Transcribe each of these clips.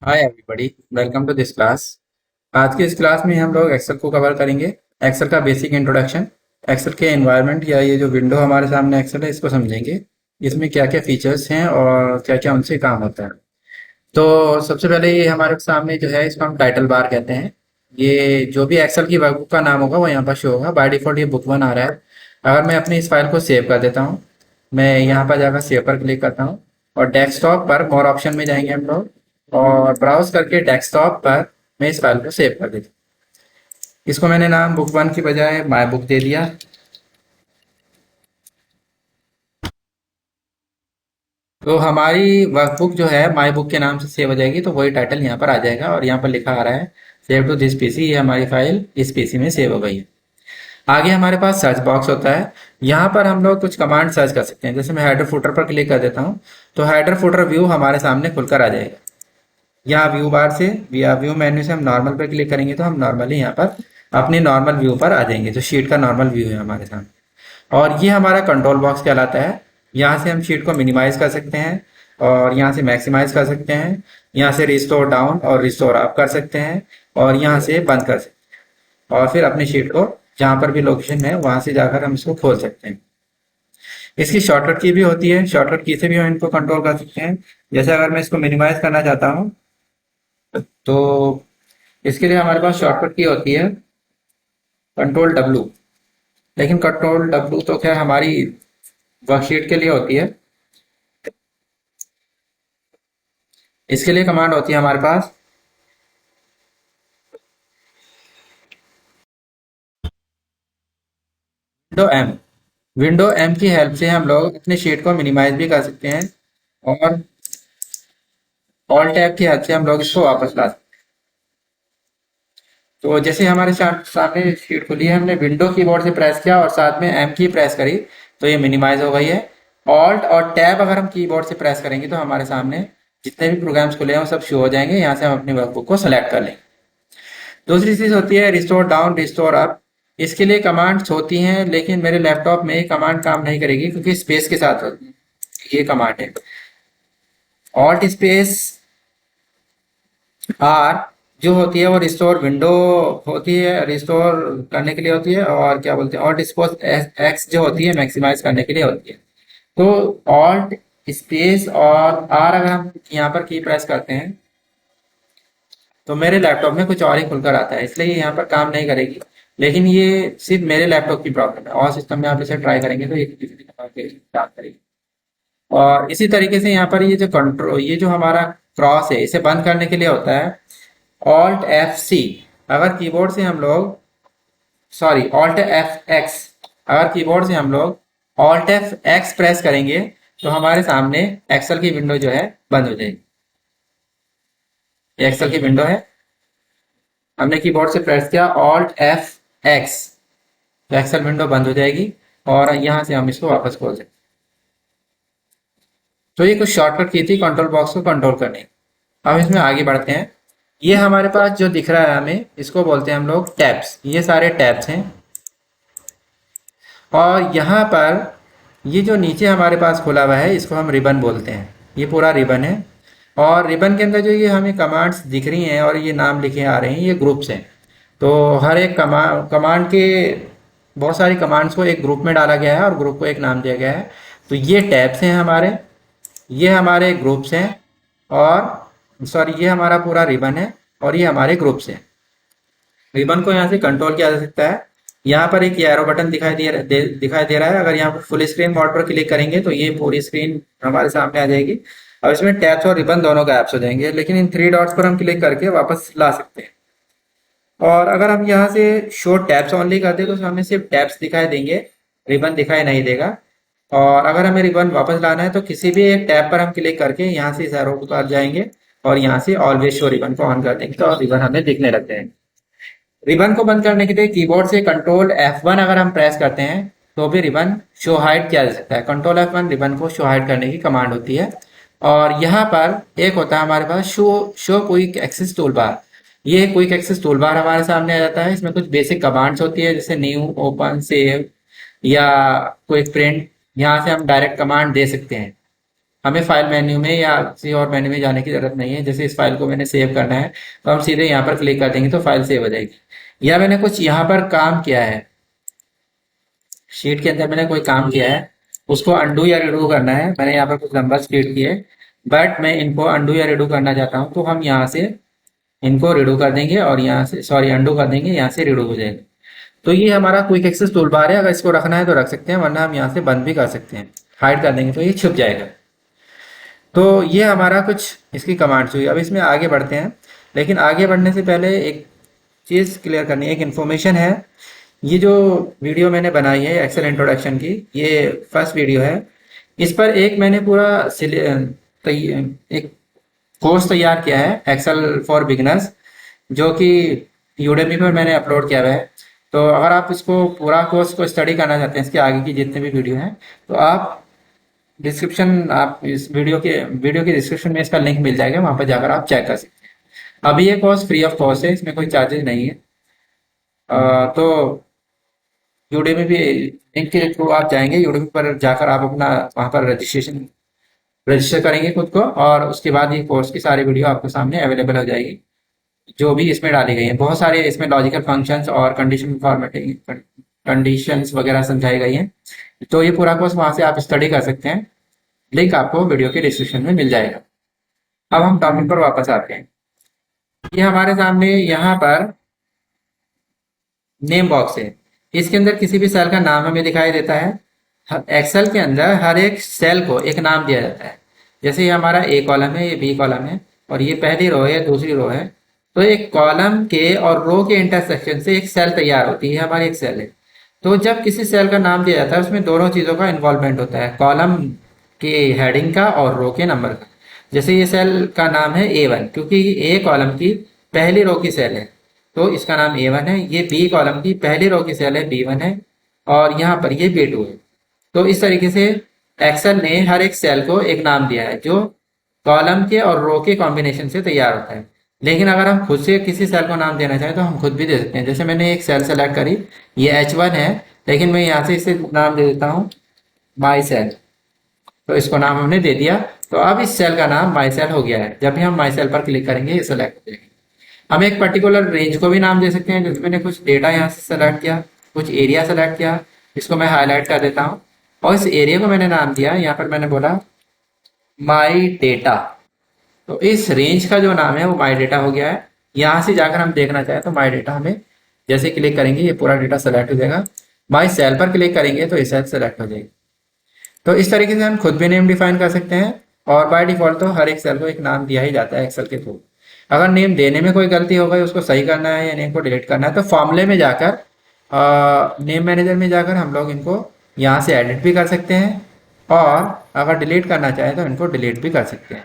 Hi everybody, welcome to this class. आज की इस क्लास में हम लोग एक्सेल को कवर करेंगे। एक्सेल का बेसिक इंट्रोडक्शन, एक्सेल के एनवायरनमेंट या ये जो विंडो हमारे सामने एक्सेल है इसको समझेंगे। इसमें क्या क्या फीचर्स हैं और क्या क्या उनसे काम होता है। तो सबसे पहले ये हमारे सामने जो है इसको हम टाइटल बार कहते हैं। ये जो भी एक्सेल की वर्कबुक का नाम होगा वो यहाँ पर शो होगा। बाय डिफॉल्ट ये बुक वन आ रहा है। अगर मैं अपनी इस फाइल को सेव कर देता हूँ, मैं यहाँ पर जाकर सेव पर क्लिक करता हूँ और डेस्कटॉप पर मोर ऑप्शन में जाएंगे हम लोग और ब्राउज करके डेस्कटॉप पर मैं इस फाइल को सेव कर देता हूँ। इसको मैंने नाम बुक वन की बजाय माई बुक दे दिया। तो हमारी वर्कबुक जो है माई बुक के नाम से सेव हो जाएगी, तो वही टाइटल यहाँ पर आ जाएगा और यहाँ पर लिखा आ रहा है सेव टू दिस पीसी। ये हमारी फाइल इस पीसी में सेव हो गई है। आगे हमारे पास सर्च बॉक्स होता है। यहाँ पर हम लोग कुछ कमांड सर्च कर सकते हैं। जैसे मैं हेडर फुटर पर क्लिक कर देता हूँ तो हेडर फुटर व्यू हमारे सामने खुलकर आ जाएगा। यहाँ व्यू बार से या व्यू मेन्यू से हम नॉर्मल पर क्लिक करेंगे तो हम नॉर्मली यहाँ पर अपने नॉर्मल व्यू पर आ जाएंगे, जो शीट का नॉर्मल व्यू है हमारे सामने। और ये हमारा कंट्रोल बॉक्स कहलाता है। यहाँ से हम शीट को मिनिमाइज कर सकते हैं और यहाँ से मैक्सिमाइज कर सकते हैं। यहाँ से रिस्टोर डाउन और रिस्टोर अप कर सकते हैं और यहाँ से बंद कर सकते हैं। और फिर अपनी शीट को जहाँ पर भी लोकेशन है वहां से जाकर हम इसको खोल सकते हैं। इसकी शॉर्टकट की भी होती है, शॉर्टकट की से भी हम इनको कंट्रोल कर सकते हैं। जैसे अगर मैं इसको मिनिमाइज करना चाहता हूँ तो इसके लिए हमारे पास शॉर्टकट की होती है कंट्रोल डब्लू। लेकिन कंट्रोल डब्लू तो खैर हमारी वर्कशीट के लिए होती है। इसके लिए कमांड होती है हमारे पास विंडो एम। विंडो एम की हेल्प से हम लोग अपने शीट को मिनिमाइज भी कर सकते हैं और ऑल टैब की हेल्प से हम लोग इसको वापस ला सकते हैं। तो जैसे हमारे सामने शीट खुली है, हमने विंडो कीबोर्ड से प्रेस किया और साथ में एम की प्रेस करी तो ये मिनिमाइज हो गई है। ऑल्ट और टैब अगर हम कीबोर्ड से प्रेस करेंगे तो हमारे सामने जितने भी प्रोग्राम्स खुले हैं वो सब शो हो जाएंगे। यहाँ से हम अपनी वर्कबुक को सेलेक्ट कर लेंगे। दूसरी चीज होती है रिस्टोर डाउन रिस्टोर अप। इसके लिए कमांड्स होती हैं, लेकिन मेरे लैपटॉप में ये कमांड काम नहीं करेगी क्योंकि स्पेस के साथ होती है। ये कमांड है ऑल्ट स्पेस आर, जो होती है वो रिस्टोर विंडो होती है, रिस्टोर करने के लिए होती है। और क्या बोलते हैं ऑल्ट स्पेस एक्स जो होती है मैक्सिमाइज करने के लिए होती है। तो ऑल्ट स्पेस और आर अगर हम यहाँ पर की प्रेस करते हैं तो मेरे लैपटॉप में कुछ और ही खुलकर आता है, इसलिए ये यहाँ पर काम नहीं करेगी। लेकिन ये सिर्फ मेरे लैपटॉप की प्रॉब्लम है, और सिस्टम में आप इसे ट्राई करेंगे तो ये काम करेगी। और इसी तरीके से यहाँ पर ये जो कंट्रोल, ये जो हमारा क्रॉस है, इसे बंद करने के लिए होता है ऑल्ट एफ सी। अगर कीबोर्ड से हम लोग सॉरी ऑल्ट एफ एक्स, अगर कीबोर्ड से हम लोग ऑल्ट एफ एक्स प्रेस करेंगे तो हमारे सामने एक्सेल की विंडो जो है बंद हो जाएगी। ये एक्सेल की विंडो है, हमने कीबोर्ड से प्रेस किया ऑल्ट एफ एक्स तो एक्सेल विंडो बंद हो जाएगी और यहाँ से हम इसको वापस खोल सकते हैं। तो ये कुछ शॉर्टकट की थी कंट्रोल बॉक्स को कंट्रोल करने की। अब इसमें आगे बढ़ते हैं। ये हमारे पास जो दिख रहा है हमें, इसको बोलते हैं हम लोग टैब्स। ये सारे टैब्स हैं और यहाँ पर ये जो नीचे हमारे पास खुला हुआ है इसको हम रिबन बोलते हैं। ये पूरा रिबन है और रिबन के अंदर जो ये हमें कमांड्स दिख रही हैं और ये नाम लिखे आ रहे हैं, ये ग्रुप्स हैं। तो हर एक कमांड के बहुत सारी कमांड्स को एक ग्रुप में डाला गया है और ग्रुप को एक नाम दिया गया है। तो ये टैब्स हैं हमारे, ये हमारे ग्रुप्स हैं और सॉरी ये हमारा पूरा रिबन है और ये हमारे ग्रुप्स हैं। रिबन को यहाँ से कंट्रोल किया जा सकता है। यहाँ पर एक एरो बटन दिखाई दे रहा है। अगर यहाँ पर फुल स्क्रीन मोड पर क्लिक करेंगे तो ये पूरी स्क्रीन हमारे सामने आ जाएगी। अब इसमें टैब्स और रिबन दोनों गायब हो जाएंगे, लेकिन इन थ्री डॉट्स पर हम क्लिक करके वापस ला सकते हैं। और अगर हम यहाँ से शो टैब्स ओनली कर दे तो हमें सिर्फ टैब्स दिखाई देंगे, रिबन दिखाई नहीं देगा। और अगर हमें रिबन वापस लाना है तो किसी भी एक टैब पर हम क्लिक करके यहाँ से इस एरो पर जाएंगे और यहाँ से ऑलवेज शो रिबन को ऑन कर देंगे तो रिबन हमें दिखने लगते हैं। रिबन को बंद करने के लिए कीबोर्ड से कंट्रोल F1 अगर हम प्रेस करते हैं तो भी रिबन शो हाइड किया जा सकता है। कंट्रोल F1 रिबन को शो हाइड करने की कमांड होती है। और यहाँ पर एक होता है हमारे पास show quick access toolbar. ये क्विक एक्सेस टूल बार हमारे सामने आ जाता है। इसमें कुछ बेसिक कमांड्स होती है जैसे न्यू, ओपन, सेव या क्विक प्रिंट। यहाँ से हम डायरेक्ट कमांड दे सकते हैं। हमें फाइल मेन्यू में या किसी और मेन्यू में जाने की जरूरत नहीं है। जैसे इस फाइल को मैंने सेव करना है तो हम सीधे यहाँ पर क्लिक कर देंगे तो फाइल सेव हो जाएगी। या मैंने कुछ यहाँ पर काम किया है, शीट के अंदर मैंने कोई काम किया है, उसको अंडू या रिडू करना है। मैंने यहाँ पर कुछ नंबर्स फीड किए, बट मैं इनको अंडू या रिडू करना चाहता हूँ, तो हम यहाँ से इनको रिडू कर देंगे और यहाँ से सॉरी अंडू कर देंगे, यहाँ से रिडू हो जाएगा। तो ये हमारा क्विक एक्सेस टूल बार है। अगर इसको रखना है तो रख सकते हैं, वरना हम यहाँ से बंद भी कर सकते हैं। हाइड कर देंगे तो ये छुप जाएगा। तो ये हमारा कुछ इसकी कमांड्स हुई। अब इसमें आगे बढ़ते हैं, लेकिन आगे बढ़ने से पहले एक चीज़ क्लियर करनी है, एक इन्फॉर्मेशन है। ये जो वीडियो मैंने बनाई है एक्सेल इंट्रोडक्शन की, ये फर्स्ट वीडियो है। इस पर एक मैंने पूरा एक कोर्स तैयार किया है, एक्सेल फॉर बिगिनर्स, जो कि यूडेमी पर मैंने अपलोड किया हुआ है। तो अगर आप इसको पूरा कोर्स को स्टडी करना चाहते हैं, इसके आगे की जितने भी वीडियो हैं, तो आप इस वीडियो के डिस्क्रिप्शन में इसका लिंक मिल जाएगा, वहां पर जाकर आप चेक कर सकते हैं। अभी ये कोर्स फ्री ऑफ कॉस्ट है, इसमें कोई चार्जेस नहीं है। तो यूडेमी भी लिंक के थ्रू आप जाएंगे, यूडेमी पर जाकर आप अपना वहां पर रजिस्टर करेंगे खुद को, और उसके बाद ये कोर्स की सारी वीडियो आपके सामने अवेलेबल हो जाएगी, जो भी इसमें डाली गई है। बहुत सारे इसमें लॉजिकल फंक्शंस और कंडीशन फॉर्मेटिंग कंडीशंस वगैरह समझाई गई हैं। तो ये पूरा कोर्स वहां से आप स्टडी कर सकते हैं, लिंक आपको वीडियो के डिस्क्रिप्शन में मिल जाएगा। अब हम टॉपिक पर वापस आते हैं। ये हमारे सामने यहाँ पर नेम बॉक्स है, इसके अंदर किसी भी सेल का नाम हमें दिखाई देता है। एक्सेल के अंदर हर एक सेल को एक नाम दिया जाता है। जैसे ये हमारा ए कॉलम है, ये बी कॉलम है, और ये पहली रो है, दूसरी रो है। तो एक कॉलम के और रो के इंटरसेक्शन से एक सेल तैयार होती है, हमारी एक सेल है। तो जब किसी सेल का नाम दिया जाता है, उसमें दोनों चीज़ों का इन्वॉल्वमेंट होता है, कॉलम के हेडिंग का और रो के नंबर का। जैसे ये सेल का नाम है A1, क्योंकि ए कॉलम की पहली रो की सेल है, तो इसका नाम A1 है। ये बी कॉलम की पहली रो की सेल है, B1 है, और यहाँ पर ये B2 है। तो इस तरीके से एक्सेल ने हर एक सेल को एक नाम दिया है, जो कॉलम के और रो के कॉम्बिनेशन से तैयार होता है। लेकिन अगर हम खुद से किसी सेल को नाम देना चाहें तो हम खुद भी दे सकते हैं। जैसे मैंने एक सेल सेलेक्ट करी, ये H1 है, लेकिन मैं यहाँ से इसे नाम दे देता हूँ माई सेल। तो इसको नाम हमने दे दिया, तो अब इस सेल का नाम माई सेल हो गया है। जब भी हम माई सेल पर क्लिक करेंगे, ये सेलेक्ट हो जाएगी। हम एक पर्टिकुलर रेंज को भी नाम दे सकते हैं। जैसे मैंने कुछ डेटा यहाँ से सेलेक्ट किया, कुछ एरिया सेलेक्ट किया, इसको मैं हाईलाइट कर देता हूँ, और इस एरिया को मैंने नाम दिया, यहाँ पर मैंने बोला माई डेटा। तो इस रेंज का जो नाम है वो माई डेटा हो गया है। यहाँ से जाकर हम देखना चाहें तो माई डेटा हमें जैसे क्लिक करेंगे ये पूरा डेटा सेलेक्ट हो जाएगा। माई सेल पर क्लिक करेंगे तो ये सेल सेलेक्ट हो जाएगी। तो इस तरीके से हम खुद भी नेम डिफाइन कर सकते हैं, और बाय डिफॉल्ट तो हर एक सेल को एक नाम दिया ही जाता है एक्सेल के थ्रू। अगर नेम देने में कोई गलती हो गई, उसको सही करना है या नेम को डिलीट करना है, तो फॉर्मूले में जाकर नेम मैनेजर में जाकर हम लोग इनको यहाँ से एडिट भी कर सकते हैं, और अगर डिलीट करना चाहें तो इनको डिलीट भी कर सकते हैं,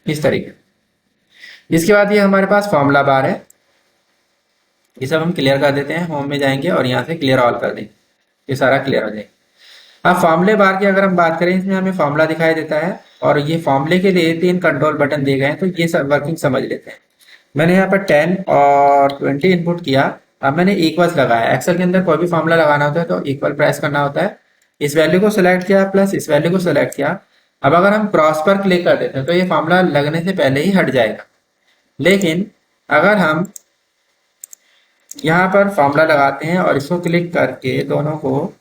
इस तरीके। इसके बाद ये हमारे पास फॉर्मूला बार है, ये सब हम क्लियर कर देते हैं। होम में जाएंगे और यहाँ से क्लियर ऑल कर देंगे, ये सारा क्लियर हो जाएगा। अब फॉर्मूले बार की अगर हम बात करें, इसमें हमें फॉर्मूला दिखाई देता है, और ये फॉर्मूले के लिए 3 कंट्रोल बटन दिए गए हैं। तो ये सब वर्किंग समझ लेते हैं। मैंने यहाँ पर 10 और 20 इनपुट किया। अब मैंने इक्वल्स लगाया। एक्सेल के अंदर कोई भी फॉर्मूला लगाना होता है तो इक्वल प्रेस करना होता है। इस वैल्यू को सिलेक्ट किया प्लस इस वैल्यू को सिलेक्ट किया। अब अगर हम क्रॉस पर क्लिक कर देते हैं तो ये फॉर्मूला लगने से पहले ही हट जाएगा। लेकिन अगर हम यहाँ पर फॉर्मूला लगाते हैं और इसको क्लिक करके दोनों को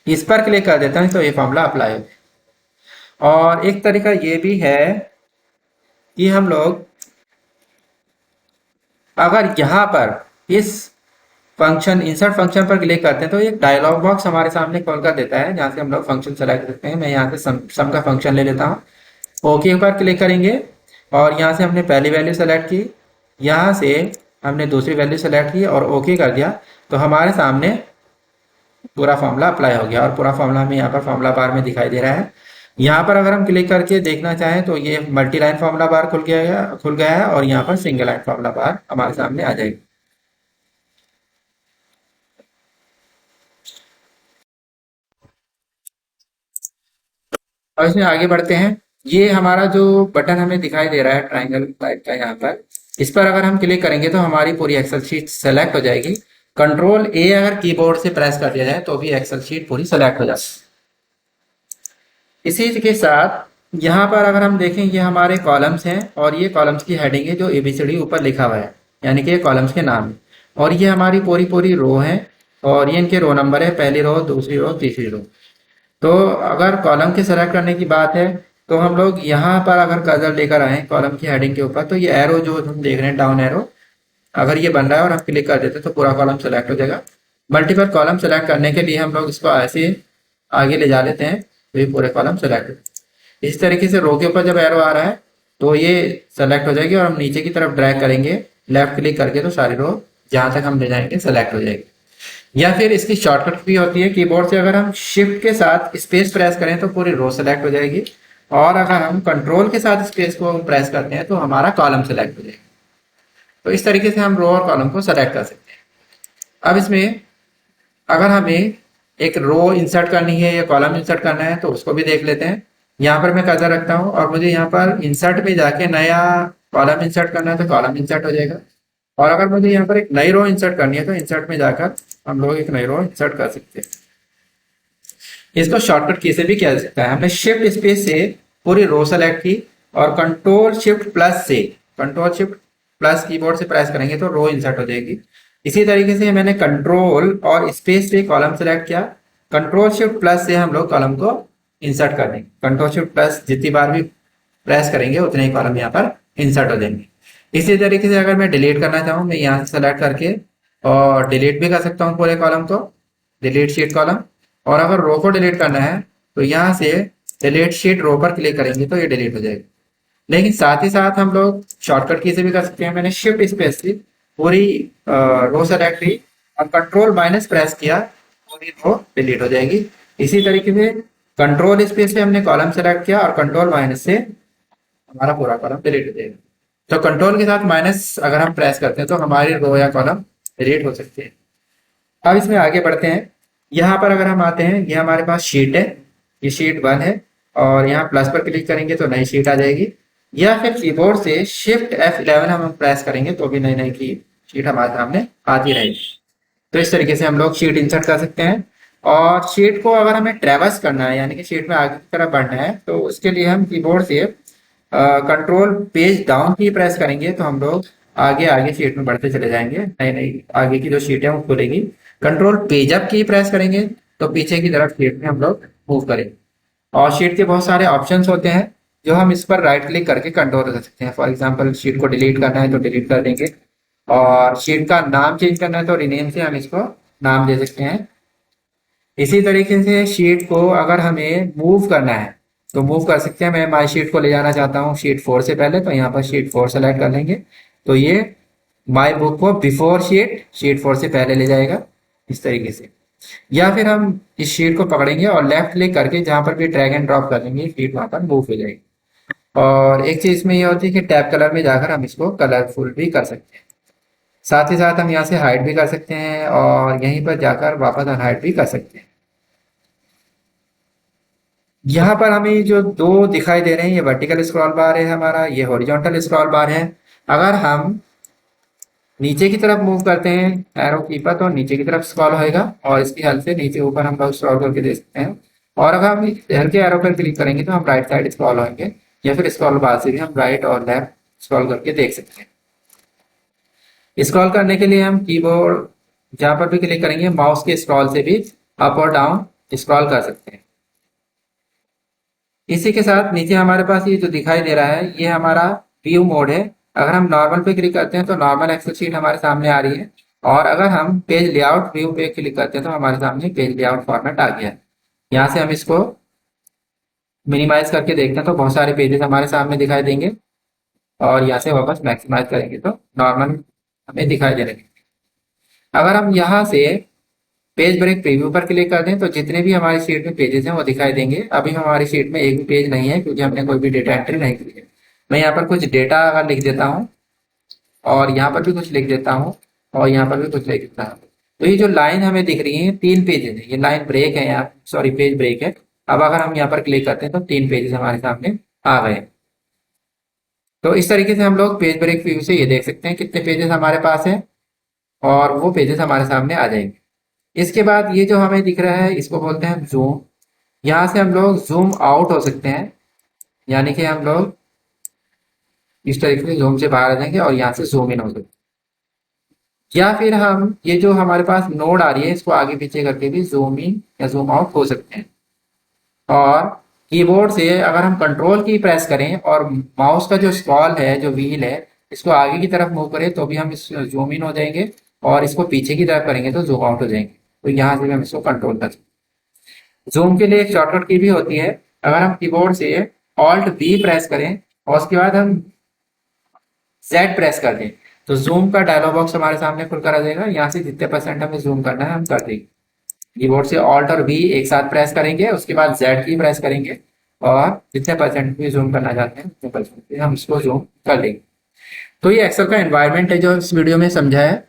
इस पर क्लिक कर देते हैं तो ये फॉर्मूला अप्लाई हो जाए। और एक तरीका ये भी है कि हम लोग अगर यहाँ पर इस फंक्शन इंसर्ट फंक्शन पर क्लिक करते हैं तो एक डायलॉग बॉक्स हमारे सामने खोल कर देता है, जहाँ से हम लोग फंक्शन सेलेक्ट करते हैं। मैं यहाँ से सम का फंक्शन ले लेता हूँ। ओके पर क्लिक करेंगे और यहाँ से हमने पहली वैल्यू सेलेक्ट की, यहाँ से हमने दूसरी वैल्यू सेलेक्ट की और ओके कर दिया, तो हमारे सामने पूरा फॉर्मूला अप्लाई हो गया। और पूरा फॉर्मूला हमें यहाँ पर फॉर्मूला बार में दिखाई दे रहा है। यहाँ पर अगर हम क्लिक करके देखना चाहें तो ये मल्टी लाइन फॉर्मूला बार खुल गया है, और यहाँ पर सिंगल लाइन फॉर्मूला बार हमारे सामने आ जाएगी। और इसमें आगे बढ़ते हैं। ये हमारा जो बटन हमें दिखाई दे रहा है ट्राइंगल टाइप का, यहाँ पर इस पर अगर हम क्लिक करेंगे तो हमारी पूरी एक्सेल शीट सेलेक्ट हो जाएगी। कंट्रोल A अगर कीबोर्ड से प्रेस कर दिया जाए तो भी एक्सेल शीट पूरी सेलेक्ट हो जाती है। इसी के साथ यहाँ पर अगर हम देखें, ये हमारे कॉलम्स हैं और ये कॉलम्स की हेडिंग है जो ABCD ऊपर लिखा हुआ है, यानी कि ये कॉलम्स के नाम है। और ये हमारी पूरी पूरी रो है और ये इनके रो नंबर है, पहली रो, दूसरी रो, तीसरी रो। तो अगर कॉलम के सेलेक्ट करने की बात है तो हम लोग यहाँ पर अगर कर्सर लेकर आए कॉलम की हेडिंग के ऊपर, तो ये एरो जो हम देख रहे हैं, डाउन एरो, अगर ये बन रहा है और हम क्लिक कर देते हैं तो पूरा कॉलम सेलेक्ट हो जाएगा। मल्टीपल कॉलम सेलेक्ट करने के लिए हम लोग इसको ऐसे आगे ले जा लेते हैं तो ये पूरे कॉलम सेलेक्ट हो। इस तरीके से रो के ऊपर जब एरो आ रहा है तो ये सेलेक्ट हो जाएगी और हम नीचे की तरफ ड्रैग करेंगे लेफ्ट क्लिक करके तो सारी रो जहां तक हम ले जाएंगे सेलेक्ट हो जाएगी। या फिर इसकी शॉर्टकट भी होती है, कीबोर्ड से अगर हम शिफ्ट के साथ स्पेस प्रेस करें तो पूरी रो सेलेक्ट हो जाएगी, और अगर हम कंट्रोल के साथ स्पेस को प्रेस करते हैं तो हमारा कॉलम सेलेक्ट हो जाएगा। तो इस तरीके से हम रो और कॉलम को सेलेक्ट कर सकते हैं। अब इसमें अगर हमें एक रो इंसर्ट करनी है या कॉलम इंसर्ट करना है तो उसको भी देख लेते हैं। यहाँ पर मैं कर्सर रखता हूँ और मुझे यहाँ पर इंसर्ट में जाके नया कॉलम इंसर्ट करना है तो कॉलम इंसर्ट हो जाएगा। और अगर मुझे यहाँ पर एक नई रो इंसर्ट करनी है तो इंसर्ट में जाकर हम लोग एक नई रो इंसर्ट कर सकते हैं। इसको शॉर्टकट की से भी किया जा सकता है। हमने शिफ्ट स्पेस से पूरी रो सेलेक्ट की और कंट्रोल शिफ्ट प्लस कीबोर्ड से प्रेस करेंगे तो रो इंसर्ट हो जाएगी। इसी तरीके से मैंने कंट्रोल और स्पेस से कॉलम सेलेक्ट किया, कंट्रोल शिफ्ट प्लस से हम लोग कॉलम को इंसर्ट कर देंगे। कंट्रोल शिफ्ट प्लस जितनी बार भी प्रेस करेंगे उतने ही कॉलम यहाँ पर इंसर्ट हो जाएंगे। इसी तरीके से अगर मैं डिलीट करना चाहूँ, मैं यहाँ से सेलेक्ट करके और डिलीट भी कर सकता हूँ पूरे कॉलम को, डिलीट शीट कॉलम। और अगर रो को डिलीट करना है तो यहाँ से डिलीट शीट रो पर क्लिक करेंगे तो ये डिलीट हो जाएगा। लेकिन साथ ही साथ हम लोग शॉर्टकट की से भी कर सकते हैं। मैंने शिफ्ट स्पेस से पूरी रो सेलेक्ट की और कंट्रोल माइनस प्रेस किया, पूरी रो डिलीट हो जाएगी। इसी तरीके से कंट्रोल स्पेस से हमने कॉलम सेलेक्ट किया और कंट्रोल माइनस से हमारा पूरा कॉलम डिलीट हो जाएगा। तो कंट्रोल के साथ माइनस अगर हम प्रेस करते हैं तो हमारी रो या कॉलम डिलीट हो सकती है। अब इसमें आगे बढ़ते हैं। यहाँ पर अगर हम आते हैं, ये हमारे पास शीट है, ये शीट 1 है और यहाँ प्लस पर क्लिक करेंगे तो नई शीट आ जाएगी। या फिर कीबोर्ड से शिफ्ट F11 हम प्रेस करेंगे तो भी नई नई की शीट हमारे सामने आती रहेगी। तो इस तरीके से हम लोग शीट इंसर्ट कर सकते हैं। और शीट को अगर हमें ट्रेवर्स करना है, यानी कि शीट में आगे की तरफ बढ़ना है, तो उसके लिए हम कीबोर्ड से कंट्रोल पेज डाउन की प्रेस करेंगे तो हम लोग आगे आगे शीट में बढ़ते चले जाएंगे, नई नई आगे की जो शीट है वो खुलेगी। कंट्रोल पेज अप की प्रेस करेंगे तो पीछे की तरफ शीट में हम लोग मूव करेंगे। और शीट के बहुत सारे ऑप्शंस होते हैं जो हम इस पर राइट क्लिक करके कंट्रोल कर सकते हैं। फॉर एग्जांपल शीट को डिलीट करना है तो डिलीट कर देंगे, और शीट का नाम चेंज करना है तो रीनेम से हम इसको नाम दे सकते हैं। इसी तरीके से शीट को अगर हमें मूव करना है तो मूव कर सकते हैं। मैं माई शीट को ले जाना चाहता हूँ शीट 4 से पहले, तो यहाँ पर शीट 4 सेलेक्ट कर लेंगे तो ये माई बुक को बिफोर शीट 4 से पहले ले जाएगा, इस तरीके से। या फिर हम इस शीट को पकड़ेंगे और लेफ्ट क्लिक करके जहां पर भी ड्रैग एंड ड्रॉप कर देंगे, शीट वहां पर मूव हो जाएगी। और एक चीज इसमें यह होती है कि टैब कलर में जाकर हम इसको कलरफुल भी कर सकते हैं। साथ ही साथ हम यहाँ से हाइड भी कर सकते हैं और यहीं पर जाकर वापस अनहाइड भी कर सकते हैं। यहाँ पर हमें जो दो दिखाई दे रहे हैं, ये वर्टिकल स्क्रॉल बार है हमारा, ये हॉरिजॉन्टल स्क्रॉल बार है। अगर हम नीचे की तरफ मूव करते हैं एरो की पर तो नीचे की तरफ स्क्रॉल होएगा और इसकी हेल्प से नीचे ऊपर हम लोग स्क्रॉल करके देख सकते हैं। और अगर हम हल्के एरो पर क्लिक करेंगे तो हम राइट साइड स्क्रॉल होंगे, या फिर स्क्रॉल बार से भी हम राइट और लेफ्ट स्क्रॉल करके देख सकते हैं। स्क्रॉल करने के लिए हम कीबोर्ड जहां पर भी क्लिक करेंगे माउस के स्क्रॉल से भी अप और डाउन स्क्रॉल कर सकते हैं। इसी के साथ नीचे हमारे पास ये जो दिखाई दे रहा है ये हमारा व्यू मोड है। अगर हम नॉर्मल पे क्लिक करते हैं तो नॉर्मल एक्सेल शीट हमारे सामने आ रही है, और अगर हम पेज लेआउट व्यू पे क्लिक करते हैं तो हमारे सामने पेज लेआउट फॉर्मेट आ गया है। यहाँ से हम इसको मिनिमाइज करके देखते हैं तो बहुत सारे पेजेस हमारे सामने दिखाई देंगे, और यहाँ से वापस मैक्सिमाइज करेंगे तो नॉर्मल हमें दिखाई दे रहे। अगर हम यहाँ से पेज ब्रेक प्रीव्यू पर क्लिक कर दें तो जितने भी हमारी शीट में पेजेस हैं वो दिखाई देंगे। अभी हमारी शीट में एक भी पेज नहीं है क्योंकि हमने कोई भी डेटा एंट्री नहीं की है। मैं यहाँ पर कुछ डेटा अगर लिख देता हूँ और यहाँ पर भी कुछ लिख देता हूँ और यहाँ पर भी कुछ लिख देता हूँ, तो ये जो लाइन हमें दिख रही है 3 पेजेस है, ये लाइन ब्रेक है, यहाँ सॉरी पेज ब्रेक है। अब अगर हम यहाँ पर क्लिक करते हैं तो 3 पेजेस हमारे सामने आ गए। तो इस तरीके से हम लोग पेज ब्रेक व्यू से ये देख सकते हैं कितने पेजेस हमारे पास है और वो पेजेस हमारे सामने आ जाएंगे। इसके बाद ये जो हमें दिख रहा है इसको बोलते हैं जूम। यहाँ से हम लोग जूम आउट हो सकते हैं, यानी कि हम लोग इस तरीके से जूम से बाहर आ जाएंगे और यहाँ से जूम इन हो सकते हैं। या फिर हम ये जो हमारे पास नोड आ रही है इसको आगे पीछे करके भी जूम इन या जूम आउट हो सकते हैं। और कीबोर्ड से अगर हम कंट्रोल की प्रेस करें और माउस का जो स्क्रॉल है, जो व्हील है, इसको आगे की तरफ मूव करें तो भी हम इस जूम इन हो जाएंगे, और इसको पीछे की तरफ करेंगे तो जूम आउट हो जाएंगे। तो यहाँ से भी हम इसको कंट्रोल कर सकते हैं। जूम के लिए एक शॉर्टकट की भी होती है। अगर हम कीबोर्ड से ऑल्ट बी प्रेस करें और उसके बाद हम जेड प्रेस कर दें तो जूम का डायलॉग बॉक्स हमारे सामने खुलकर आ जाएगा। यहाँ से जितने परसेंट हमें जूम करना है हम कर देंगे। कीबोर्ड से ऑल्ट और बी एक साथ प्रेस करेंगे, उसके बाद जेड की प्रेस करेंगे और जितने परसेंट भी जूम करना चाहते हैं उतने परसेंट हम इसको जूम कर लेंगे। तो ये एक्सेल का एनवायरनमेंट है जो इस वीडियो में समझा है।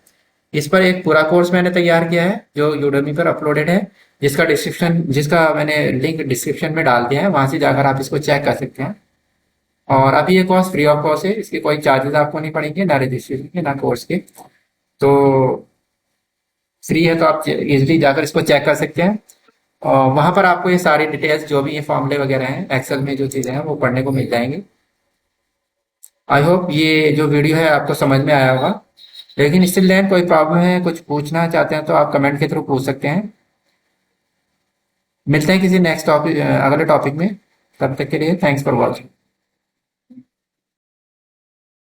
इस पर एक पूरा कोर्स मैंने तैयार किया है जो यूडेमी पर अपलोडेड है, जिसका मैंने लिंक डिस्क्रिप्शन में डाल दिया है, वहां से जाकर आप इसको चेक कर सकते हैं। और अभी ये कोर्स फ्री ऑफ कॉस्ट है, इसके कोई चार्जेस आपको नहीं पड़ेंगे, ना रजिस्ट्रेशन के ना कोर्स के। तो फ्री है तो आप इजिली जाकर इसको चेक कर सकते हैं। और वहां पर आपको ये सारी डिटेल्स जो भी ये फॉर्मूले वगैरह हैं एक्सेल में जो चीजें हैं वो पढ़ने को मिल जाएंगी। आई होप ये जो वीडियो है आपको समझ में आया होगा। लेकिन स्टिल देन कोई प्रॉब्लम है, कुछ पूछना चाहते हैं तो आप कमेंट के थ्रू पूछ सकते हैं। मिलते हैं किसी नेक्स्ट टॉपिक, अगले टॉपिक में। तब तक के लिए थैंक्स फॉर वॉचिंग।